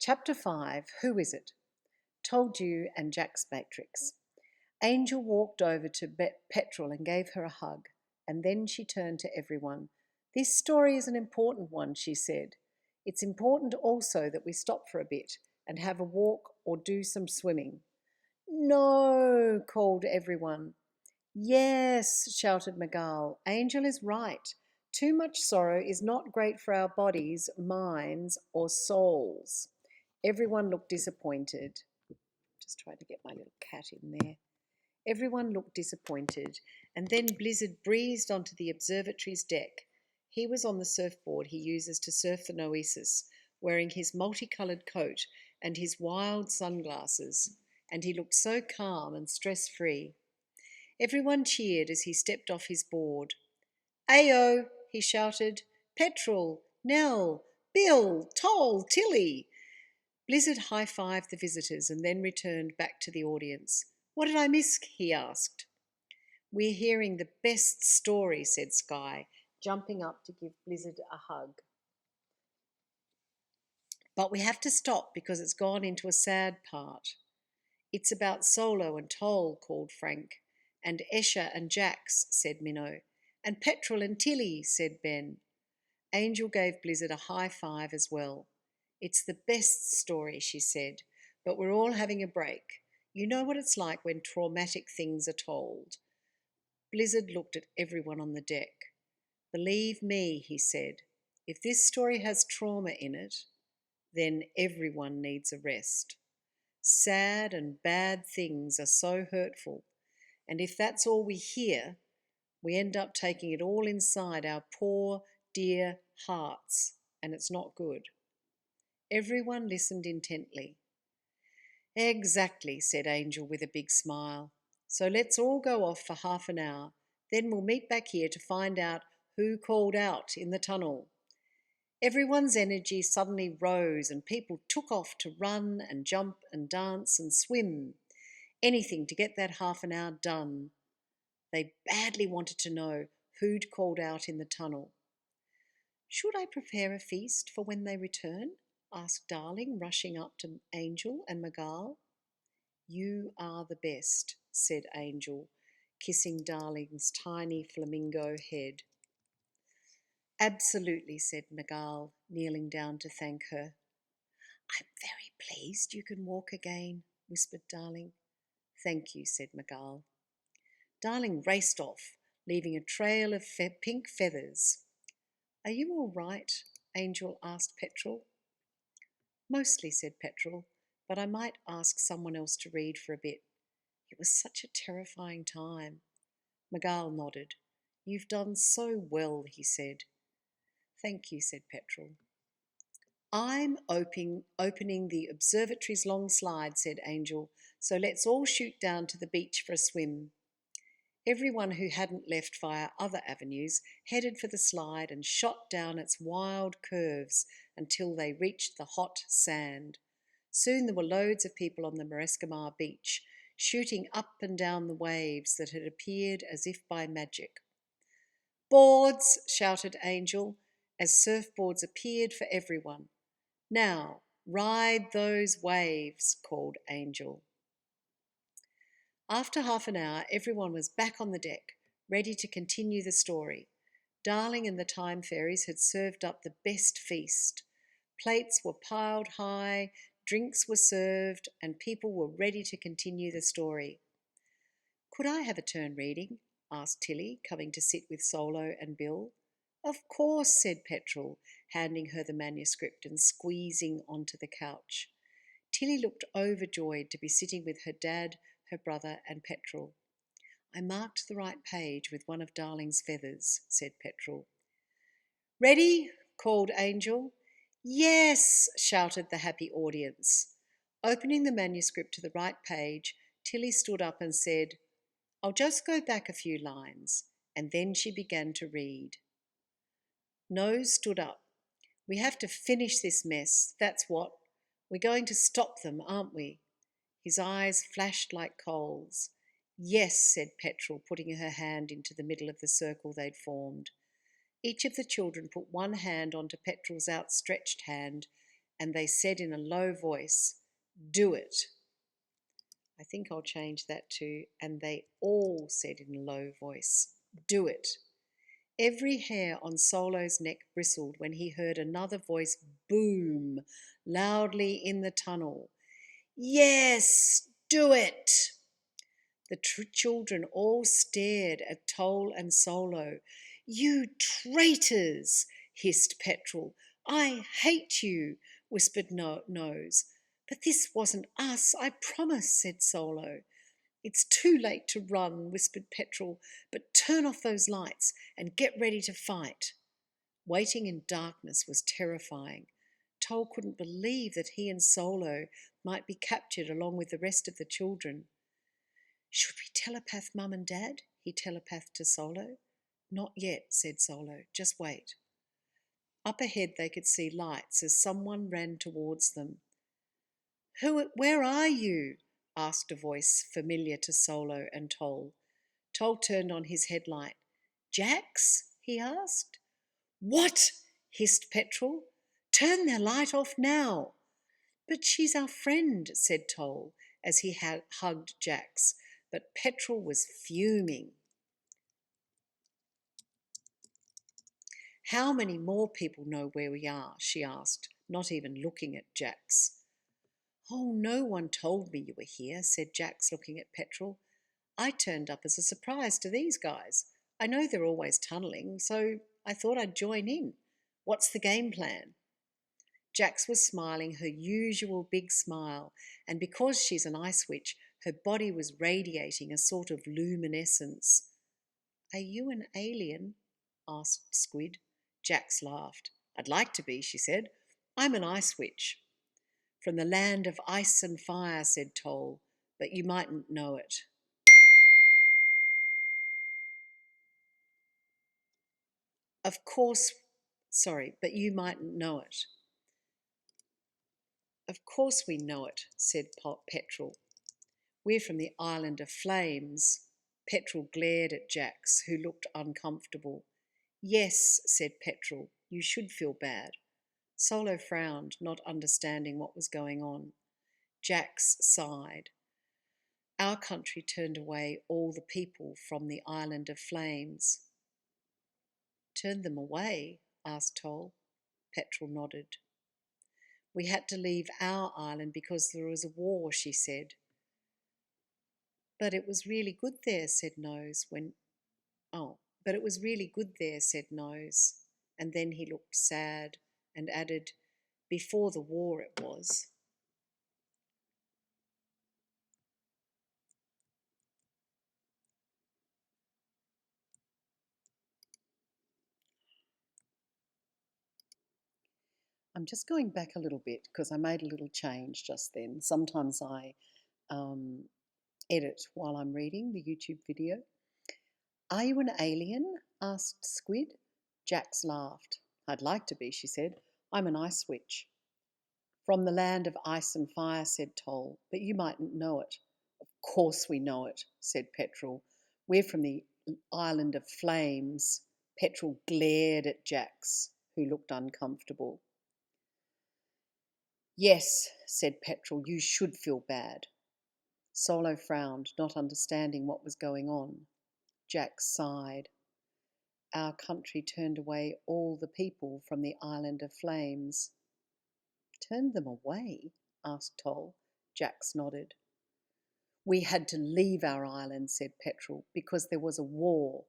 Chapter 5, Who Is It? Told You and Jack's Matrix. Angel walked over to Petrol and gave her a hug, and then she turned to everyone. This story is an important one, she said. It's important also that we stop for a bit and have a walk or do some swimming. No, called everyone. Yes, shouted Magal. Angel is right. Too much sorrow is not great for our bodies, minds, or souls. Everyone looked disappointed. Just tried to get my little cat in there. Everyone looked disappointed, and then Blizzard breezed onto the observatory's deck. He was on the surfboard he uses to surf the Noesis, wearing his multicoloured coat and his wild sunglasses, and he looked so calm and stress-free. Everyone cheered as he stepped off his board. "Ayo!" he shouted. "Petrol! Nell! Bill! Toll! Tilly!" Blizzard high-fived the visitors and then returned back to the audience. "What did I miss?" he asked. "We're hearing the best story," said Sky, jumping up to give Blizzard a hug. "But we have to stop because it's gone into a sad part." "It's about Solo and Toll," called Frank. "And Escher and Jax," said Minnow. "And Petrol and Tilly," said Ben. Angel gave Blizzard a high five as well. "It's the best story," she said, "but we're all having a break. You know what it's like when traumatic things are told." Blizzard looked at everyone on the deck. "Believe me," he said, "if this story has trauma in it, then everyone needs a rest. Sad and bad things are so hurtful, and if that's all we hear, we end up taking it all inside our poor, dear hearts, and it's not good." Everyone listened intently. "Exactly," said Angel with a big smile. "So let's all go off for half an hour. Then we'll meet back here to find out who called out in the tunnel." Everyone's energy suddenly rose and people took off to run and jump and dance and swim. Anything to get that half an hour done. They badly wanted to know who'd called out in the tunnel. "Should I prepare a feast for when they return?" asked Darling, rushing up to Angel and Magal. "You are the best," said Angel, kissing Darling's tiny flamingo head. "Absolutely," said Magal, kneeling down to thank her. "I'm very pleased you can walk again," whispered Darling. "Thank you," said Magal. Darling raced off, leaving a trail of pink feathers. "Are you all right?" Angel asked Petrol. "Mostly," said Petrol, "but I might ask someone else to read for a bit. It was such a terrifying time." Magal nodded. "You've done so well," he said. "Thank you," said Petrol. "I'm opening the observatory's long slide," said Angel, "so let's all shoot down to the beach for a swim." Everyone who hadn't left via other avenues headed for the slide and shot down its wild curves until they reached the hot sand. Soon there were loads of people on the Marescimar beach, shooting up and down the waves that had appeared as if by magic. "Boards!" shouted Angel, as surfboards appeared for everyone. "Now, ride those waves," called Angel. After half an hour, everyone was back on the deck, ready to continue the story. Darling and the Time Fairies had served up the best feast. Plates were piled high, drinks were served, and people were ready to continue the story. "Could I have a turn reading?" asked Tilly, coming to sit with Solo and Bill. "Of course," said Petrol, handing her the manuscript and squeezing onto the couch. Tilly looked overjoyed to be sitting with her dad, her brother and Petrol. "I marked the right page with one of Darling's feathers," said Petrol. "Ready?" called Angel. "Yes!" shouted the happy audience. Opening the manuscript to the right page, Tilly stood up and said, "I'll just go back a few lines," and then she began to read. Nose stood up. "We have to finish this mess, that's what. We're going to stop them, aren't we?" His eyes flashed like coals. "Yes," said Petrol, putting her hand into the middle of the circle they'd formed. Each of the children put one hand onto Petrol's outstretched hand and they said in a low voice, "Do it." I think I'll change that to, and they all said in a low voice, "Do it." Every hair on Solo's neck bristled when he heard another voice boom loudly in the tunnel. "Yes, do it!" The children all stared at Toll and Solo. "You traitors!" hissed Petrol. "I hate you," whispered Nose. "But this wasn't us, I promise," said Solo. "It's too late to run," whispered Petrol, "but turn off those lights and get ready to fight." Waiting in darkness was terrifying. Toll couldn't believe that he and Solo might be captured along with the rest of the children. "Should we telepath Mum and Dad?" he telepathed to Solo. "Not yet," said Solo. "Just wait." Up ahead they could see lights as someone ran towards them. Where are you?" asked a voice familiar to Solo and Toll. Toll turned on his headlight. "Jax?" he asked. "What?" hissed Petrol. "Turn their light off now." "But she's our friend," said Toll as he hugged Jax. But Petrol was fuming. "How many more people know where we are?" she asked, not even looking at Jax. "Oh, no one told me you were here," said Jax, looking at Petrol. "I turned up as a surprise to these guys. I know they're always tunnelling, so I thought I'd join in. What's the game plan?" Jax was smiling her usual big smile, and because she's an ice witch, her body was radiating a sort of luminescence. "Are you an alien?" asked Squid. Jax laughed. "I'd like to be," she said. "I'm an ice witch." "From the land of ice and fire," said Toll, "but you mightn't know it." "Of course, but you mightn't know it." "Of course we know it," said Petrol. "We're from the island of flames." Petrol glared at Jax, who looked uncomfortable. "Yes," said Petrol, "you should feel bad." Solo frowned, not understanding what was going on. Jax sighed. "Our country turned away all the people from the island of flames." "Turned them away?" asked Toll. Petrol nodded. "We had to leave our island because there was a war," she said. "But it was really good there," said Nose. But it was really good there," said Nose. And then he looked sad and added, "Before the war it was." I'm just going back a little bit because I made a little change just then. Sometimes I edit while I'm reading the YouTube video. "Are you an alien?" asked Squid. Jax laughed. "I'd like to be," she said. "I'm an ice witch." "From the land of ice and fire," said Toll, "but you mightn't know it." "Of course we know it," said Petrol. "We're from the island of flames." Petrol glared at Jax, who looked uncomfortable. "Yes," said Petrol, "you should feel bad." Solo frowned, not understanding what was going on. Jax sighed. "Our country turned away all the people from the island of flames." "Turned them away?" asked Toll. Jax nodded. "We had to leave our island," said Petrol, "because there was a war."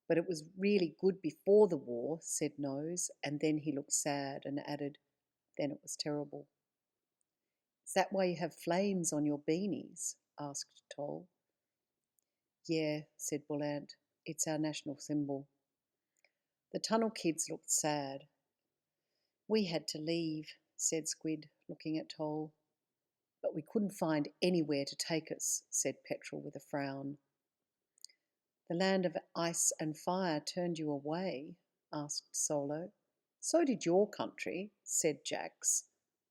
"But it was really good before the war," said Nose, and then he looked sad and added, "Then it was terrible." "Is that why you have flames on your beanies?" asked Toll. "Yeah," said Bullant. "It's our national symbol." The tunnel kids looked sad. "We had to leave," said Squid, looking at Toll. "But we couldn't find anywhere to take us," said Petrol with a frown. "The land of ice and fire turned you away?" asked Solo. "So did your country," said Jax.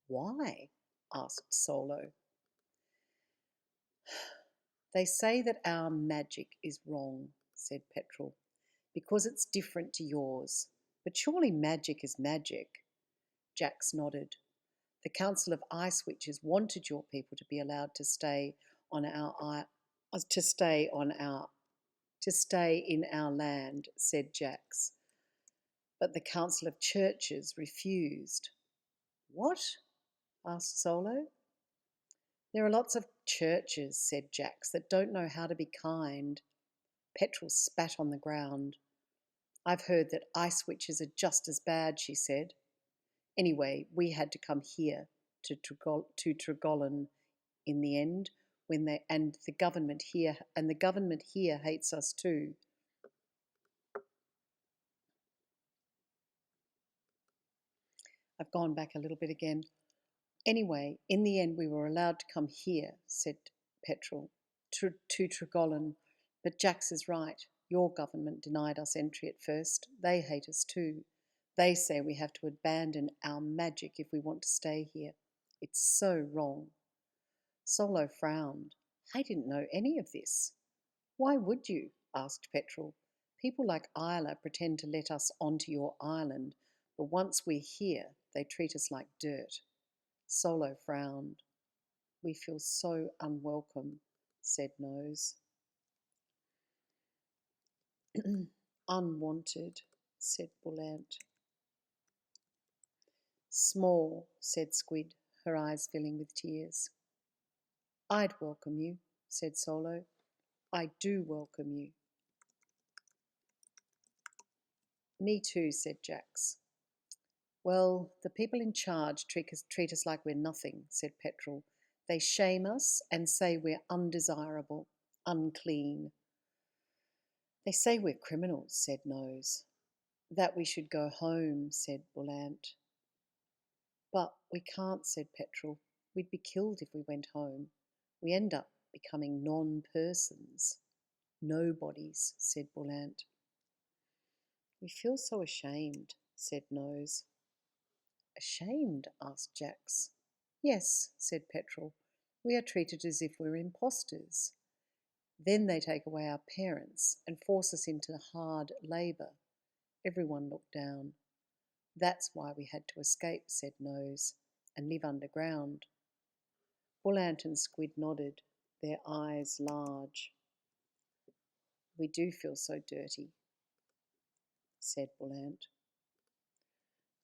"Why?" asked Solo. "They say that our magic is wrong," said Petrol, "because it's different to yours. But surely magic is magic." Jax nodded. The Council of Ice Witches wanted your people to be allowed to stay on to stay in our land, said Jax. But the Council of Churches refused. What? Asked Solo. There are lots of churches, said Jax, that don't know how to be kind. Petrel spat on the ground. I've heard that ice witches are just as bad, she said. Anyway, we had to come here to Tregolan in the end, the government here hates us too. I've gone back a little bit again. Anyway, in the end we were allowed to come here, said Petrel, to Tregolan. But Jax is right. Your government denied us entry at first. They hate us too. They say we have to abandon our magic if we want to stay here. It's so wrong. Solo frowned. I didn't know any of this. Why would you? Asked Petrel. People like Isla pretend to let us onto your island, but once we're here, they treat us like dirt. Solo frowned. We feel so unwelcome, said Nose. Unwanted, said Bullant. Small, said Squid, her eyes filling with tears. I'd welcome you, said Solo. I do welcome you. Me too, said Jax. Well, the people in charge treat us like we're nothing, said Petrel. They shame us and say we're undesirable, unclean. They say we're criminals, said Nose. That we should go home, said Bullant. But we can't, said Petrel. We'd be killed if we went home. We end up becoming non-persons. Nobodies, said Bullant. We feel so ashamed, said Nose. Ashamed? Asked Jax. Yes, said Petrel. We are treated as if we're impostors. Then they take away our parents and force us into hard labour. Everyone looked down. That's why we had to escape, said Nose, and live underground. Bullant and Squid nodded, their eyes large. We do feel so dirty, said Bullant.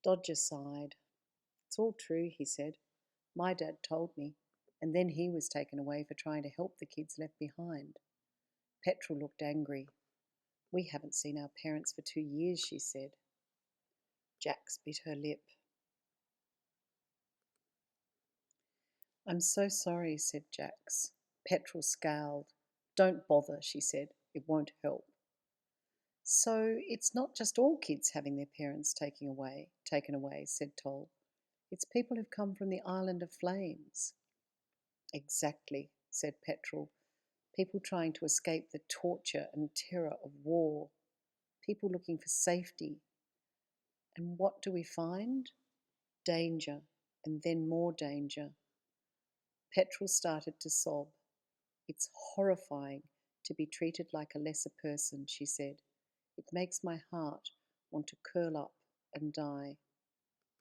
Dodger sighed. It's all true, he said. My dad told me, and then he was taken away for trying to help the kids left behind. Petrel looked angry. We haven't seen our parents for 2 years, she said. Jax bit her lip. I'm so sorry, said Jax. Petrel scowled. Don't bother, she said. It won't help. So it's not just all kids having their parents taken away, said Toll. It's people who've come from the Island of Flames. Exactly, said Petrel. People trying to escape the torture and terror of war. People looking for safety. And what do we find? Danger, and then more danger. Petrel started to sob. It's horrifying to be treated like a lesser person, she said. It makes my heart want to curl up and die.